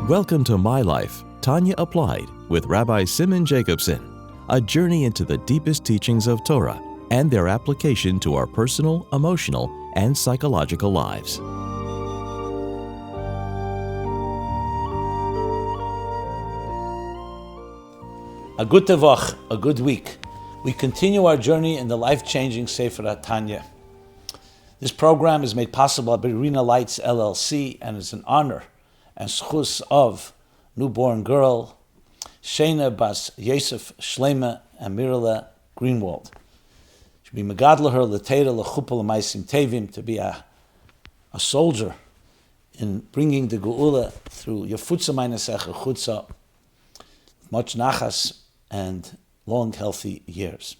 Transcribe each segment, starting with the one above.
Welcome to My Life, Tanya Applied, with Rabbi Simon Jacobson, a journey into the deepest teachings of Torah and their application to our personal, emotional, and psychological lives. A good tevach, a good week. We continue our journey in the life-changing Sefer Tanya. This program is made possible by Irina Lights LLC and is an honor and schus of newborn girl Shena Bas Yosef Shlema and Mirala Greenwald. Should be megadla her l'teira l'chupal l'maisim tevim, to be a soldier in bringing the geula through Yafutza Meinesecha Chutza, much nachas and long, healthy years.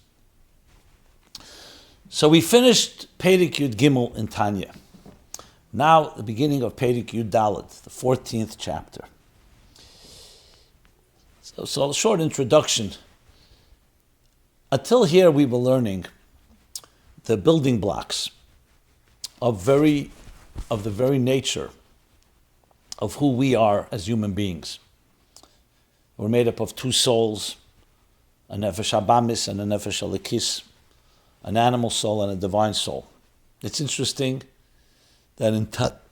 So we finished Perek Yud Gimel in Tanya. Now the beginning of Perek Yud Dalet, the 14th chapter. So a short introduction. Until here we were learning the building blocks of the very nature of who we are as human beings. We're made up of two souls, a nefesh habamis and a nefesh halikis, an animal soul and a divine soul. It's interesting that in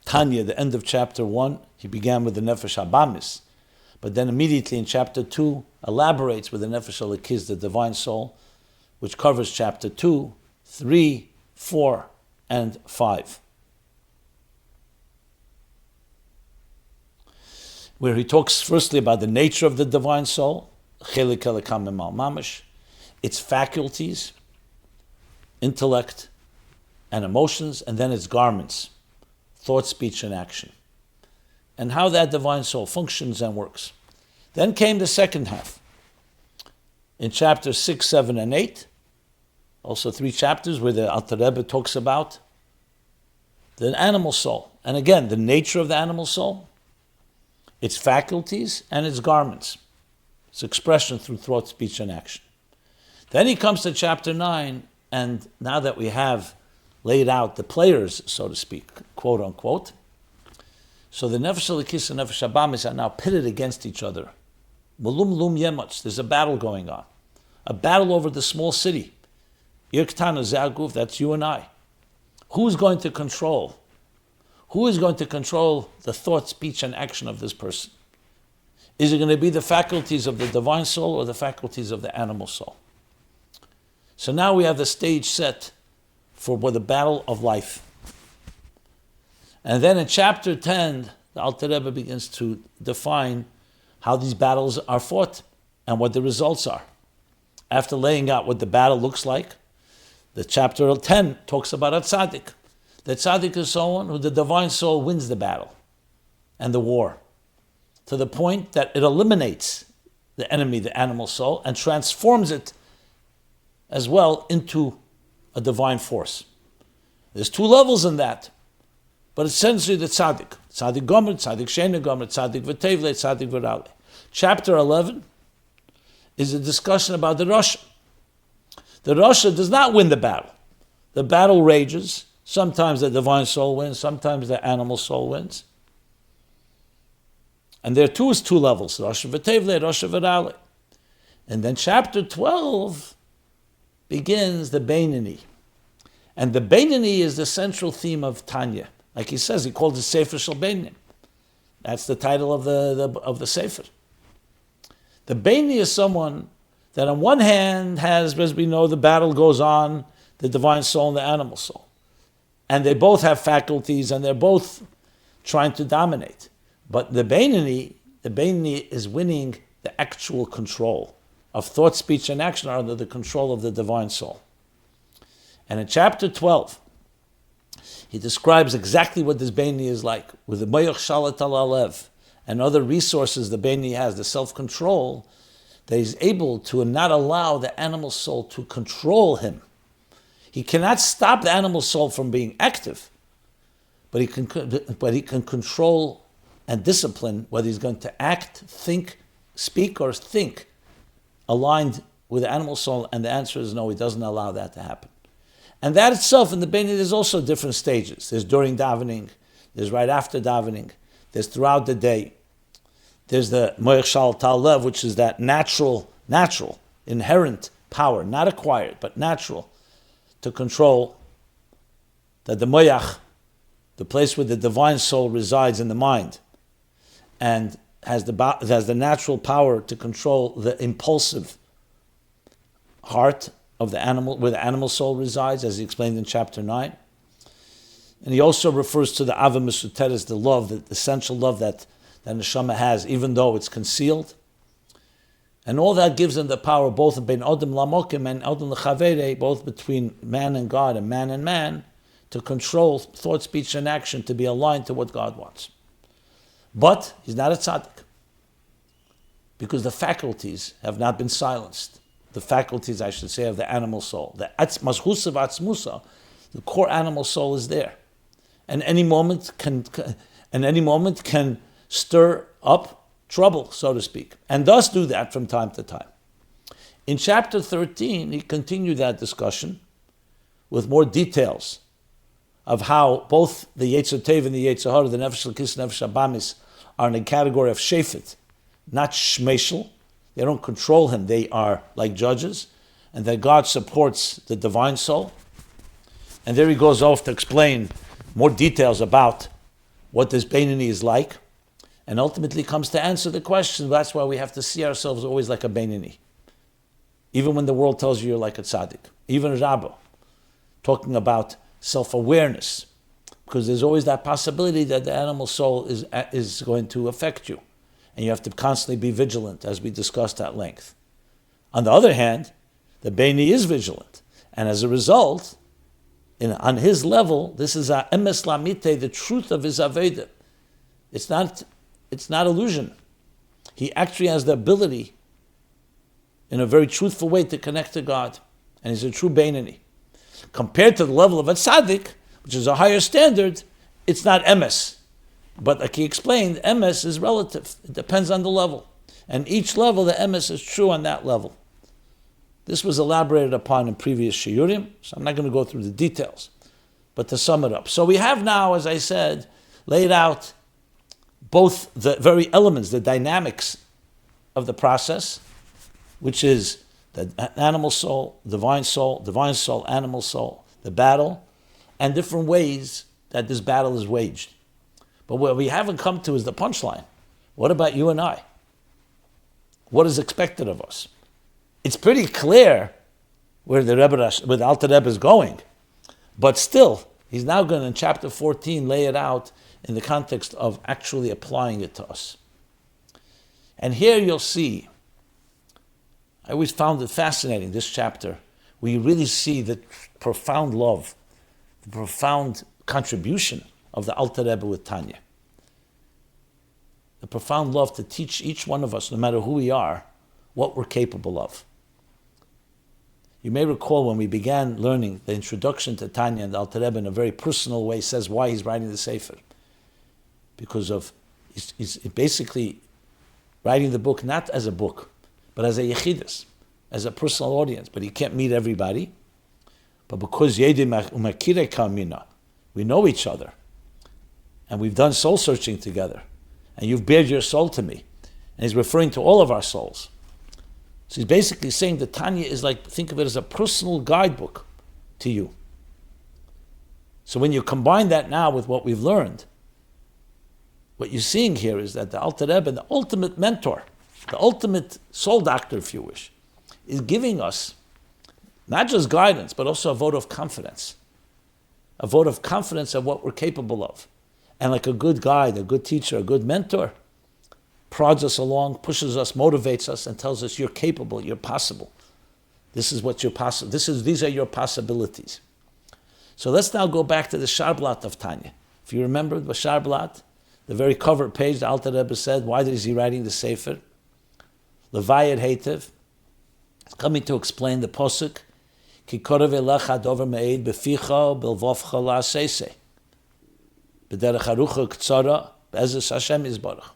Tanya, the end of chapter 1, he began with the nefesh habamis, but then immediately in chapter 2 elaborates with the nefesh halikis, the divine soul, which covers chapter 2, 3, 4, and 5. Where he talks firstly about the nature of the divine soul, its faculties, intellect, and emotions, and then its garments, thought, speech, and action, and how that divine soul functions and works. Then came the second half. In chapters 6, 7, and 8, also 3 chapters where the Alter Rebbe talks about the animal soul, and again, the nature of the animal soul, its faculties, and its garments, its expression through thought, speech, and action. Then he comes to chapter 9, and now that we have laid out the players, so to speak, quote unquote, so the Nefesh Halikis and Nefesh Habamis are now pitted against each other. Mulum lum yemach, there's a battle going on. A battle over the small city. Irktana Zaguf, that's you and I. Who's going to control? Who is going to control the thought, speech, and action of this person? Is it going to be the faculties of the divine soul or the faculties of the animal soul? So now we have the stage set for the battle of life. And then in chapter 10, the Alter Rebbe begins to define how these battles are fought and what the results are. After laying out what the battle looks like, the chapter 10 talks about a tzaddik. The tzaddik is someone who the divine soul wins the battle and the war, to the point that it eliminates the enemy, the animal soul, and transforms it as well into a divine force. There's 2 levels in that, but essentially the tzaddik. Tzaddik gomer, tzaddik shena gomer, tzaddik v'tevle, tzaddik v'rale. Chapter 11 is a discussion about the Rasha. The Rasha does not win the battle. The battle rages. Sometimes the divine soul wins, sometimes the animal soul wins. And there too is 2 levels, Rasha v'tevle, Rasha v'rale. And then chapter 12 begins the Benoni. And the Benoni is the central theme of Tanya. Like he says, he called it Sefer Shel Benoni. That's the title of the Sefer. The Benoni is someone that on one hand has, as we know, the battle goes on, the divine soul and the animal soul. And they both have faculties and they're both trying to dominate. But the Benoni is winning the actual control of thought, speech, and action are under the control of the divine soul. And in chapter 12, he describes exactly what this Benoni is like, with the Moyach Shalat al Alev and other resources the Benoni has, the self-control, that he's able to not allow the animal soul to control him. He cannot stop the animal soul from being active, but he can control and discipline whether he's going to act, think, speak, or think aligned with the animal soul, and the answer is no, he doesn't allow that to happen. And that itself, in the Benoni, there's also different stages. There's during davening, there's right after davening, there's throughout the day. There's the Moich Shal Tal Lev, which is that natural, inherent power, not acquired, but natural, to control that the Moyach, the place where the divine soul resides in the mind, and has the natural power to control the impulsive heart of the animal, where the animal soul resides, as he explained in chapter 9. And he also refers to the Ava Mesuteres, the love, the essential love that neshama has, even though it's concealed. And all that gives them the power, both in Ben Odom Lamokim and Odom Lechavere, both between man and God and man, to control thought, speech, and action, to be aligned to what God wants. But he's not a tzaddik, because the faculties have not been silenced. The faculties, I should say, of the animal soul. The Atzmazhusa v'Atzmusa, the core animal soul is there. And any moment can stir up trouble, so to speak, and does do that from time to time. In chapter 13, he continued that discussion with more details of how both the Yetzer Tov and the Yetzer Hara, the Nefesh L'kis and Nefesh Abamis, are in a category of Shefet, not Shmeshel. They don't control him, they are like judges, and that God supports the divine soul. And there he goes off to explain more details about what this Benoni is like, and ultimately comes to answer the question. That's why we have to see ourselves always like a Benoni. Even when the world tells you you're like a tzaddik. Even Rabbi, talking about self-awareness, because there's always that possibility that the animal soul is going to affect you, and you have to constantly be vigilant, as we discussed at length. On the other hand, the Benoni is vigilant, and as a result, on his level, this is a emes lamite, the truth of his aveda. It's not illusion. He actually has the ability, in a very truthful way, to connect to God, and he's a true Benoni. Compared to the level of a tzaddik, which is a higher standard, it's not emes. But like he explained, emes is relative. It depends on the level. And each level, the emes is true on that level. This was elaborated upon in previous shiurim, so I'm not going to go through the details. But to sum it up. So we have now, as I said, laid out both the very elements, the dynamics of the process, which is the animal soul, divine soul, animal soul, the battle, and different ways that this battle is waged. But what we haven't come to is the punchline. What about you and I? What is expected of us? It's pretty clear where the Alter Rebbe is going, but still, he's now going to, in chapter 14, lay it out in the context of actually applying it to us. And here you'll see, I always found it fascinating, this chapter, where you really see the profound love, the profound contribution of the Alter Rebbe with Tanya. The profound love to teach each one of us, no matter who we are, what we're capable of. You may recall when we began learning the introduction to Tanya, and the Alter Rebbe in a very personal way says why he's writing the Sefer. Because he's basically writing the book not as a book, but as a yechidus, as a personal audience. But he can't meet everybody. But because Yedim Umakire Kamina, we know each other, and we've done soul searching together, and you've bared your soul to me. And he's referring to all of our souls. So he's basically saying that Tanya is like, think of it as a personal guidebook to you. So when you combine that now with what we've learned, what you're seeing here is that the Alter Rebbe, the ultimate mentor, the ultimate soul doctor, if you wish, is giving us not just guidance, but also a vote of confidence. A vote of confidence of what we're capable of. And like a good guide, a good teacher, a good mentor, prods us along, pushes us, motivates us, and tells us you're capable, you're possible. This is what you're possible. These are your possibilities. So let's now go back to the Sharblat of Tanya. If you remember the Sharblat, the very cover page, the Alter Rebbe said, why is he writing the Sefer? Levayed Heitev. It's coming to explain the Posuk. Ki korev elecha dover me'ed beficha belvovcha la'asese. B'derech harucha k'tzara be'ezes Hashem yizbarach.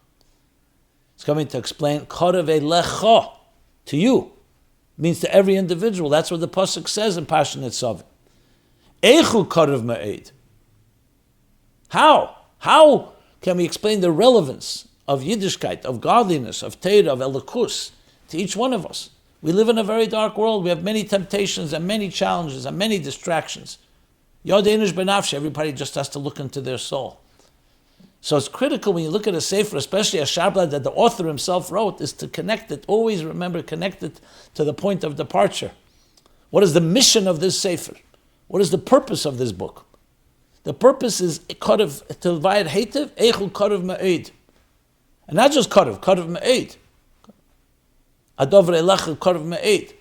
It's coming to explain korev elecha, to you. Means to every individual. That's what the Posuk says in Parshat Nitzavim. Eichu korev me'ed. How can we explain the relevance of Yiddishkeit, of godliness, of Torah, of Elikus to each one of us. We live in a very dark world. We have many temptations and many challenges and many distractions. Yodeinish benafshi, everybody just has to look into their soul. So it's critical when you look at a sefer, especially a shabla that the author himself wrote, is to connect it, always remember, connect it to the point of departure. What is the mission of this sefer? What is the purpose of this book? The purpose is to divide hativ, eichul karev ma'id. And not just karev ma'id. Adovre elach karev ma'id.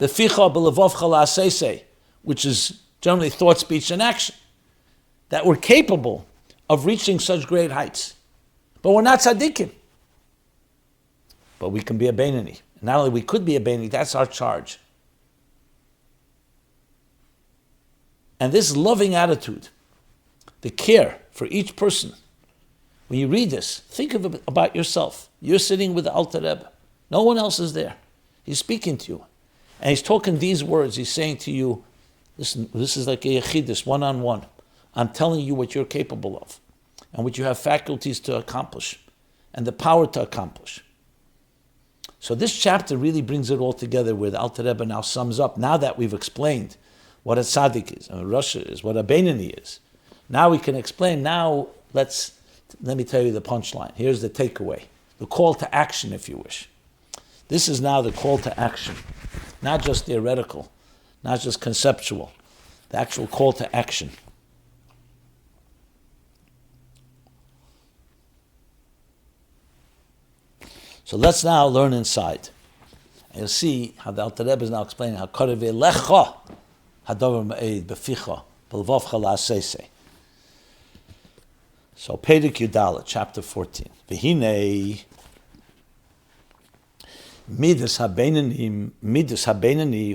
Beficha belevovcha la'asesei, which is generally thought, speech, and action, that we're capable of reaching such great heights. But we're not tzaddikim. But we can be a Benoni. Not only we could be a Benoni, that's our charge. And this loving attitude, the care for each person, when you read this, think of it about yourself. You're sitting with the Alter Rebbe. No one else is there. He's speaking to you. And he's talking these words. He's saying to you, listen, this is like a yechidus, one-on-one. I'm telling you what you're capable of and what you have faculties to accomplish and the power to accomplish. So this chapter really brings it all together where the Alter Rebbe now sums up, now that we've explained what a tzaddik is, and a rasha is, what a Benoni is. Now we can explain, let me tell you the punchline. Here's the takeaway, the call to action, if you wish. This is now the call to action, not just theoretical, not just conceptual, the actual call to action. So let's now learn inside. And you'll see how the Alter Rebbe is now explaining how karev elecha hadavar ma'ed beficha belvavcha la'asesei. So Perek Yudalet, chapter 14. V'hinei midas habenoni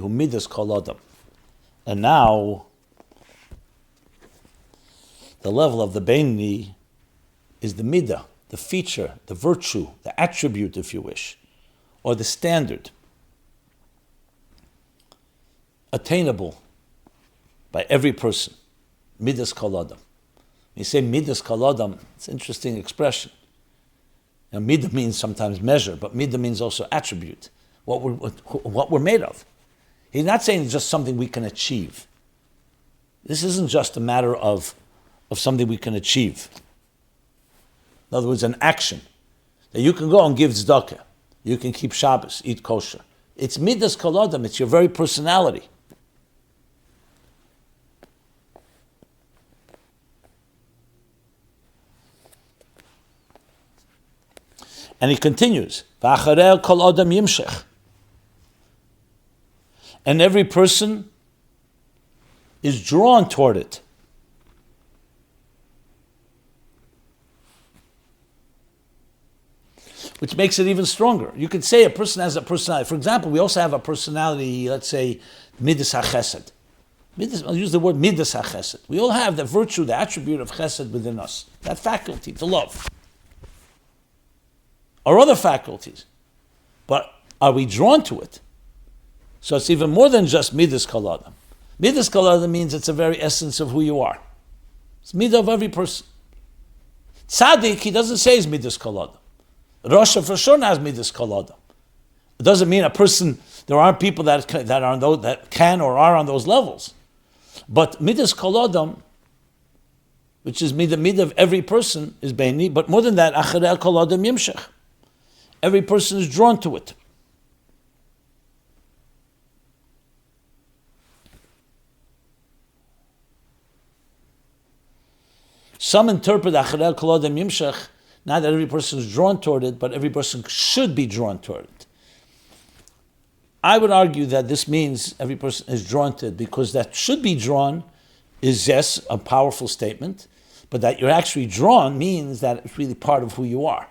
hu midas kol adam. And now the level of the Benoni is the midah, the feature, the virtue, the attribute, if you wish, or the standard, attainable by every person. Midas kol adam. When you say midas kol adam, it's an interesting expression. Now, midah means sometimes measure, but midah means also attribute, what we're made of. He's not saying it's just something we can achieve. This isn't just a matter of something we can achieve. In other words, an action. That you can go and give tzedakah. You can keep Shabbos, eat kosher. It's midas kol adam, it's your very personality. And he continues, V'acharei kol adam yimshech. And every person is drawn toward it. Which makes it even stronger. You could say a person has a personality. For example, we also have a personality, let's say, midas hachesed. I'll use the word midas hachesed. We all have the virtue, the attribute of chesed within us. That faculty to love. Or other faculties. But are we drawn to it? So it's even more than just midas kol adam. Midas kol adam means it's the very essence of who you are. It's midah of every person. Tzaddik, he doesn't say it's midas kol adam. Rasha for sure has midas kol adam. It doesn't mean a person, there aren't people that can or are on those levels. But midas kol adam, which is midah of every person, is Benoni. But more than that, acharei kol adam yimshech. Every person is drawn to it. Some interpret acharei kol adam yimshech, not that every person is drawn toward it, but every person should be drawn toward it. I would argue that this means every person is drawn to it, because that should be drawn is, yes, a powerful statement, but that you're actually drawn means that it's really part of who you are.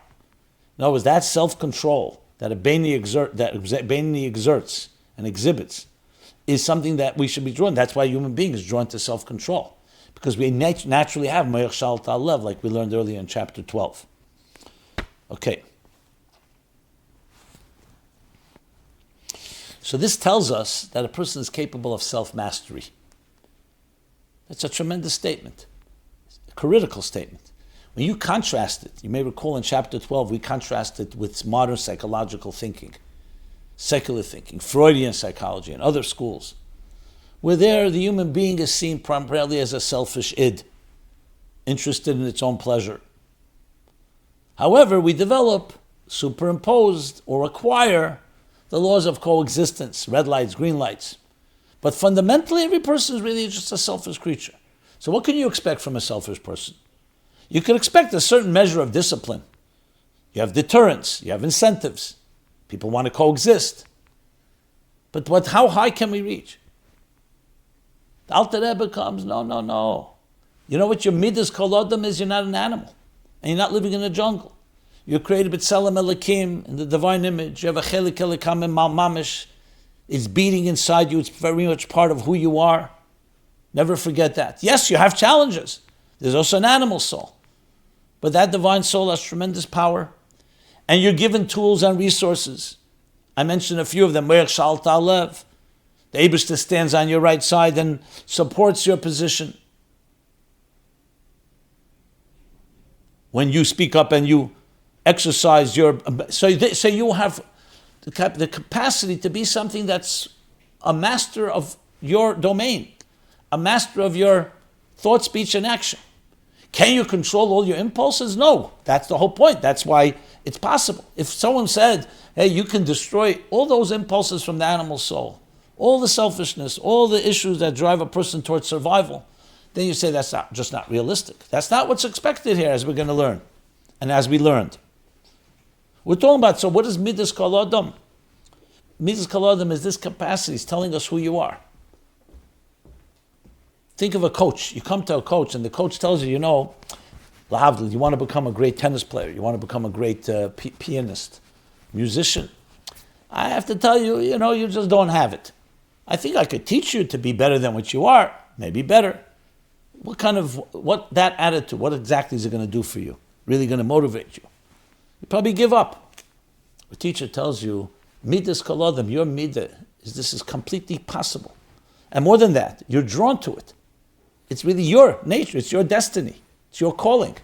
In other words, that self-control that a Benoni exerts and exhibits is something that we should be drawn. That's why a human being is drawn to self-control, because we naturally have Moich Shal Tal Lev, like we learned earlier in chapter 12. Okay. So this tells us that a person is capable of self-mastery. That's a tremendous statement, a critical statement. When you contrast it, you may recall in chapter 12, we contrasted with modern psychological thinking, secular thinking, Freudian psychology, and other schools, where there the human being is seen primarily as a selfish id, interested in its own pleasure. However, we develop, superimposed, or acquire the laws of coexistence, red lights, green lights. But fundamentally, every person is really just a selfish creature. So what can you expect from a selfish person? You can expect a certain measure of discipline. You have deterrence, you have incentives. People want to coexist. But how high can we reach? The Alter Rebbe comes, no. You know what your midas kol adam is? You're not an animal. And you're not living in a jungle. You're created b'tselem Elokim, in the divine image. You have a chelik elikam in mal mamish. It's beating inside you. It's very much part of who you are. Never forget that. Yes, you have challenges. There's also an animal soul. But that divine soul has tremendous power. And you're given tools and resources. I mentioned a few of them. The Eibishter stands on your right side and supports your position. When you speak up and you exercise your... So you have the capacity to be something that's a master of your domain, a master of your thought, speech, and action. Can you control all your impulses? No. That's the whole point. That's why it's possible. If someone said, hey, you can destroy all those impulses from the animal soul, all the selfishness, all the issues that drive a person towards survival, then you say that's just not realistic. That's not what's expected here, as we're going to learn, and as we learned. We're talking about, so what is midas kol adam? Midas kol adam is this capacity. It's telling us who you are. Think of a coach. You come to a coach, and the coach tells you, you want to become a great tennis player. You want to become a great pianist, musician. I have to tell you, you just don't have it. I think I could teach you to be better than what you are, maybe better. What that attitude, what exactly is it going to do for you? Really going to motivate you? You probably give up. A teacher tells you, midas kol adam, your midah, this is completely possible. And more than that, you're drawn to it. It's really your nature, it's your destiny, it's your calling.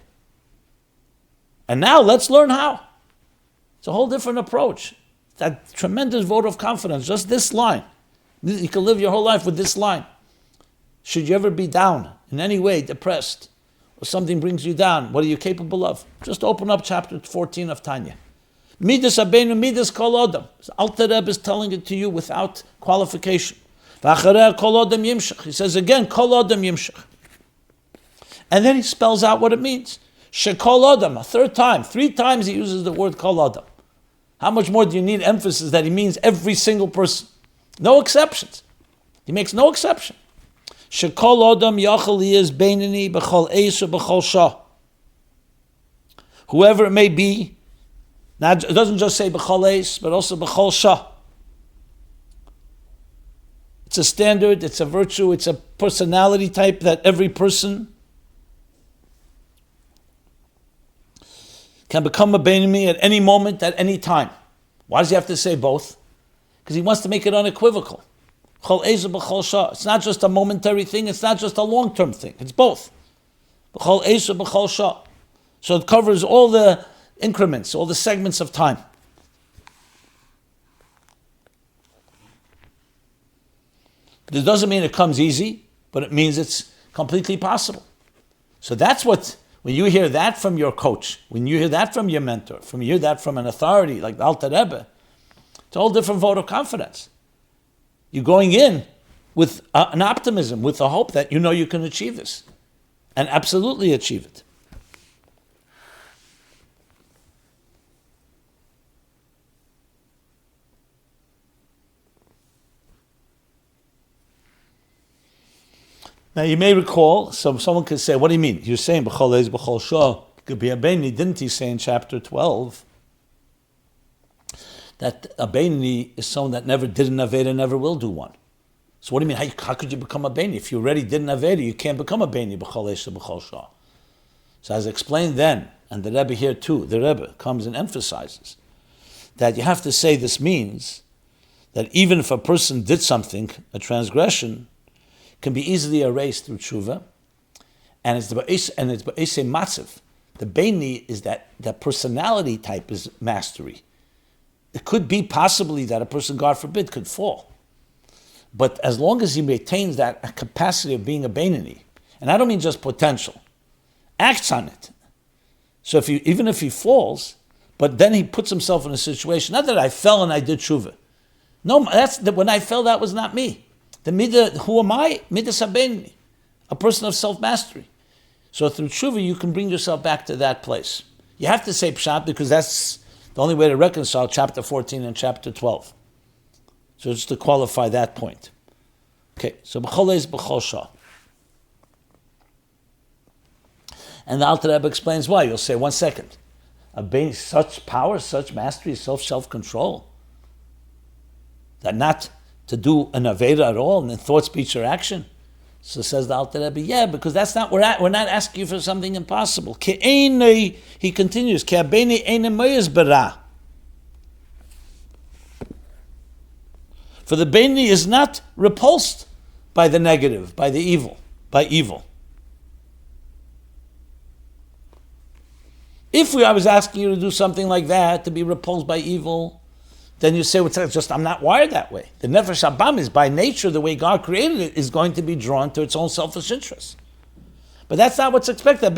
And now let's learn how. It's a whole different approach. That tremendous vote of confidence, just this line. You can live your whole life with this line. Should you ever be down, in any way depressed, or something brings you down, what are you capable of? Just open up chapter 14 of Tanya. Midas abenu midas kol adam. Alter Rebbe is telling it to you without qualification. V'acharei kol adam yimshach. He says again, kol adam yimshach. And then he spells out what it means. Shekol adam, a third time. 3 times he uses the word kol adam. How much more do you need emphasis that he means every single person? No exceptions. He makes no exception. Shekol adam yachal is Benoni b'chol eis b'chol shah. Whoever it may be, it doesn't just say b'chol eis, but also b'chol shah. It's a standard, it's a virtue, it's a personality type that every person can become a Benoni at any moment, at any time. Why does he have to say both? Because he wants to make it unequivocal. It's not just a momentary thing, it's not just a long-term thing, it's both. So it covers all the increments, all the segments of time. This doesn't mean it comes easy, but it means it's completely possible. So that's what, when you hear that from your coach, when you hear that from your mentor, when you hear that from an authority like the Alter Rebbe, it's a whole different vote of confidence. You're going in with an optimism, with a hope that you can achieve this, and absolutely achieve it. Now you may recall, someone could say, what do you mean? You're saying b'chol eis b'chol shah could be a Benoni. Didn't he say in chapter 12 that a Benoni is someone that never did an Aveda and never will do one? So what do you mean? How could you become a Benoni? If you already did an Aveda, you can't become a Benoni b'chol eis b'chol shah. So as explained then, and the Rebbe here too, the Rebbe comes and emphasizes that you have to say this means that even if a person did something, a transgression, can be easily erased through tshuva, and it's ba'isei matziv. The Benoni is that personality type is mastery. It could be possibly that a person, God forbid, could fall. But as long as he maintains that capacity of being a Benoni, and I don't mean just potential, acts on it. So even if he falls, but then he puts himself in a situation, not that I fell and I did tshuva. No, when I fell, that was not me. The midah, who am I? Midah sabeni, a person of self-mastery. So through tshuva, you can bring yourself back to that place. You have to say pshat because that's the only way to reconcile chapter 14 and chapter 12. So just to qualify that point. Okay, so b'chol is b'chol shah. And the Alter Rebbe explains why. You'll say, 1 second. Such power, such mastery, self-control, that not to do an aveda at all, in thought, speech, or action. So says the Alter Rebbe, yeah, because that's not, we're not asking you for something impossible. He continues, for the Benoni is not repulsed by the negative, by evil. If I was asking you to do something like that, to be repulsed by evil, then you say, I'm not wired that way. The Nefesh Habam is by nature, the way God created it, is going to be drawn to its own selfish interests. But that's not what's expected.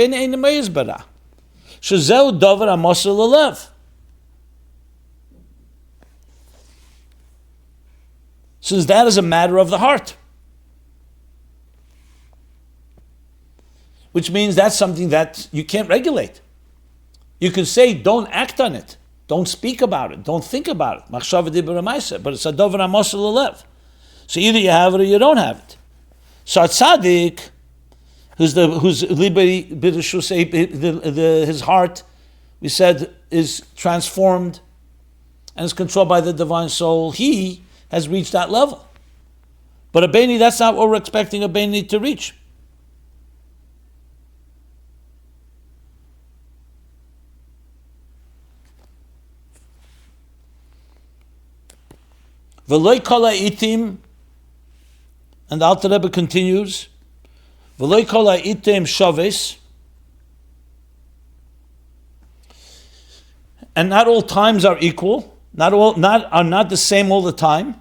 Since that is a matter of the heart. Which means that's something that you can't regulate. You can say, don't act on it. Don't speak about it. Don't think about it. But it's a dover amosel alev. So either you have it or you don't have it. So a tzaddik, his heart, we said, is transformed and is controlled by the divine soul. He has reached that level. But a Benoni, that's not what we're expecting a Benoni to reach. V'loi kol ha'itim, and the Alter Rebbe continues, v'loi kol ha'itim shaves, and not all times are equal, are not the same all the time,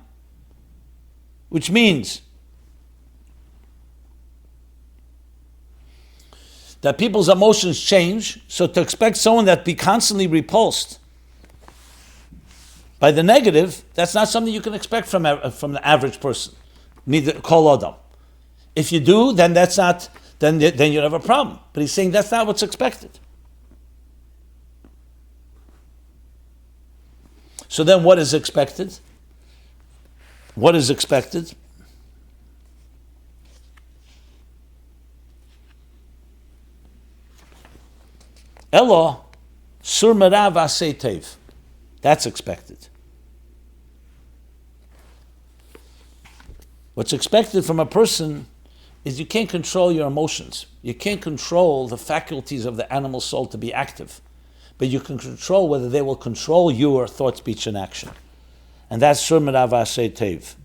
which means that people's emotions change. So to expect someone that be constantly repulsed by the negative, that's not something you can expect from the average person. Neither kol adam. If you do, then that's not. Then you have a problem. But he's saying that's not what's expected. So then, what is expected? What is expected? Elo sur merav asei tev. That's expected. What's expected from a person is you can't control your emotions. You can't control the faculties of the animal soul to be active. But you can control whether they will control your thought, speech, and action. And that's sur merav asei tev.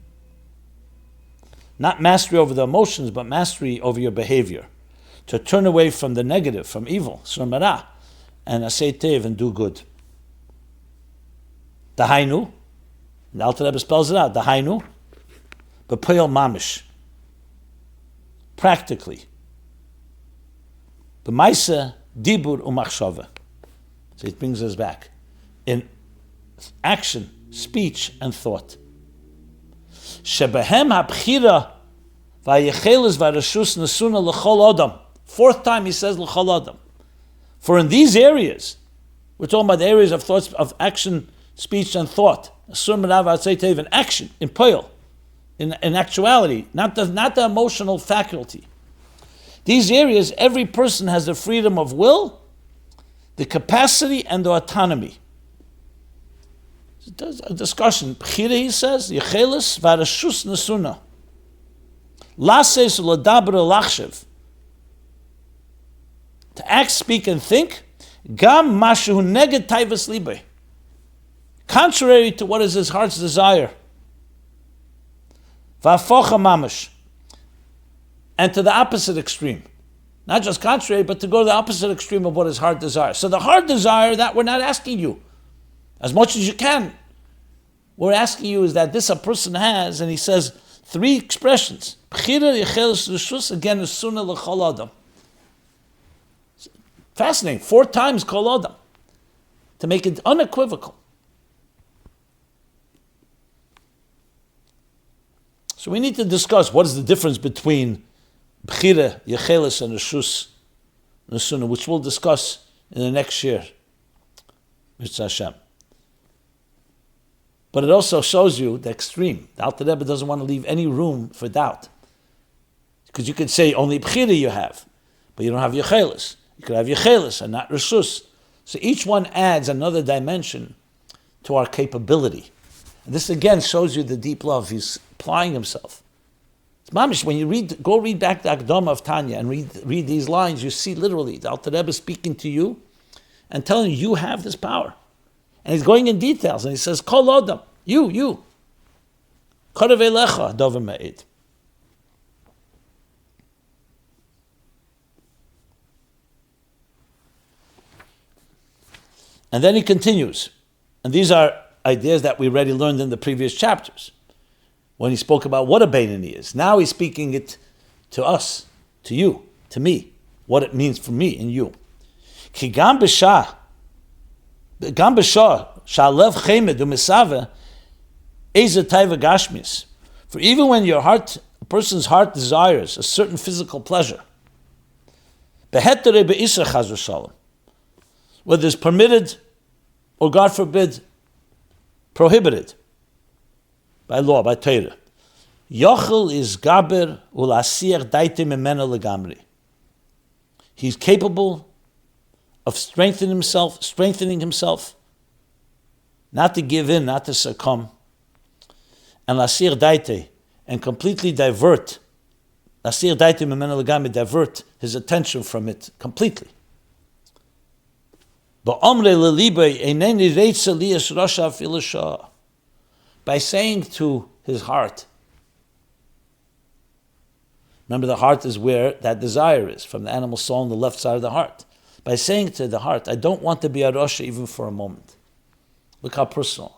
Not mastery over the emotions, but mastery over your behavior. To turn away from the negative, from evil, sur merah, and asei tev, and do good. Dahainu, the Alter Rebbe spells it out, Dahainu, b'poyel mamish, practically. B'maisa dibur umachshava. So it brings us back. In action, speech, and thought. Shebehem ha'bchira v'ayecheles v'arashus nesuna l'chol adam. Fourth time he says l'chol adam. For in these areas, we're talking about the areas of thoughts, of action, speech, and thought. Asur merav asei tev, in action, in poil, in actuality, not the emotional faculty. These areas, every person has the freedom of will, the capacity, and the autonomy. It does a discussion. B'chira, he says, yecheles v'arashus nesuna. Lases l'daber l'achshev. To act, speak, and think, gam mashu neged taivas libe. Contrary to what is his heart's desire. V'afocha mamash. and to the opposite extreme. Not just contrary, but to go to the opposite extreme of what his heart desires. So the heart desire, that we're not asking you, as much as you can. We're asking you is that this a person has, and he says 3 expressions. B'chira yechelis reshus, again, is sunnah l'chol adam. Fascinating, 4 times kol adam, to make it unequivocal. So we need to discuss what is the difference between B'chira, Yechelis, and Reshus, Nesuna, which we'll discuss in the next year, Mitzvah Hashem. But it also shows you the extreme. The Alter Rebbe doesn't want to leave any room for doubt. Because you could say only B'chira you have, but you don't have Yechelis. You could have Yechelis and not Reshus. So each one adds another dimension to our capability. And this again shows you the deep love. He's applying himself. It's mamish. When you go read back the Akdama of Tanya and read these lines, you see literally the Alter Rebbe speaking to you and telling you have this power. And he's going in details, and he says, Kol Adam, you. Korav elecha dover me'ed. And then he continues. And these are ideas that we already learned in the previous chapters, when he spoke about what a Benoni is. Now he's speaking it to us, to you, to me, what it means for me and you. Ki gam b'shah sha'alev chemed u'mesave eze taiva gashmis. For even when a person's heart desires a certain physical pleasure, behetere be'isra chaz v'shalom, whether it's permitted or, God forbid, prohibited by law, by Torah. Yochel is gaber ulasir daite memena legamri. He's capable of strengthening himself, not to give in, not to succumb, and lasir daite, and completely divert, lasir daite memena legamri, divert his attention from it completely. By saying to his heart, remember the heart is where that desire is, from the animal soul on the left side of the heart. By saying to the heart, I don't want to be a Rasha even for a moment. Look how personal.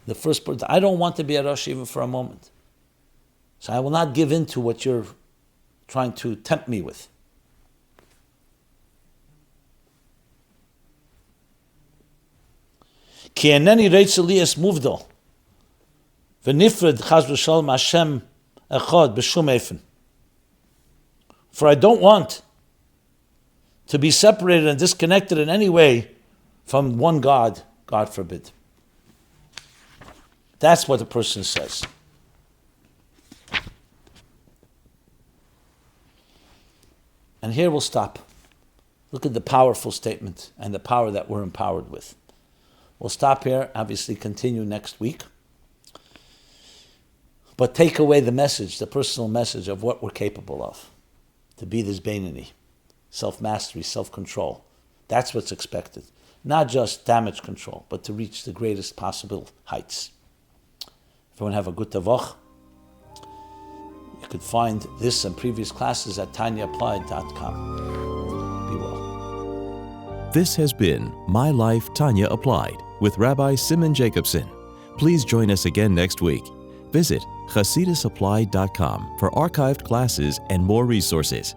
The first person, I don't want to be a Rasha even for a moment. So I will not give in to what you're trying to tempt me with. Ki eneni reitz Elias muvdal, v'nifred chaz v'shalom Hashem echad b'shum efen. For I don't want to be separated and disconnected in any way from one God, God forbid. That's what the person says. And here we'll stop. Look at the powerful statement and the power that we're empowered with. We'll stop here, obviously continue next week. But take away the message, the personal message of what we're capable of. To be this Benoni. Self-mastery, self-control. That's what's expected. Not just damage control, but to reach the greatest possible heights. Everyone have a good tavoch. You could find this and previous classes at tanyaapplied.com. Be well. This has been My Life, Tanya Applied with Rabbi Simon Jacobson. Please join us again next week. Visit chasidusapplied.com for archived classes and more resources.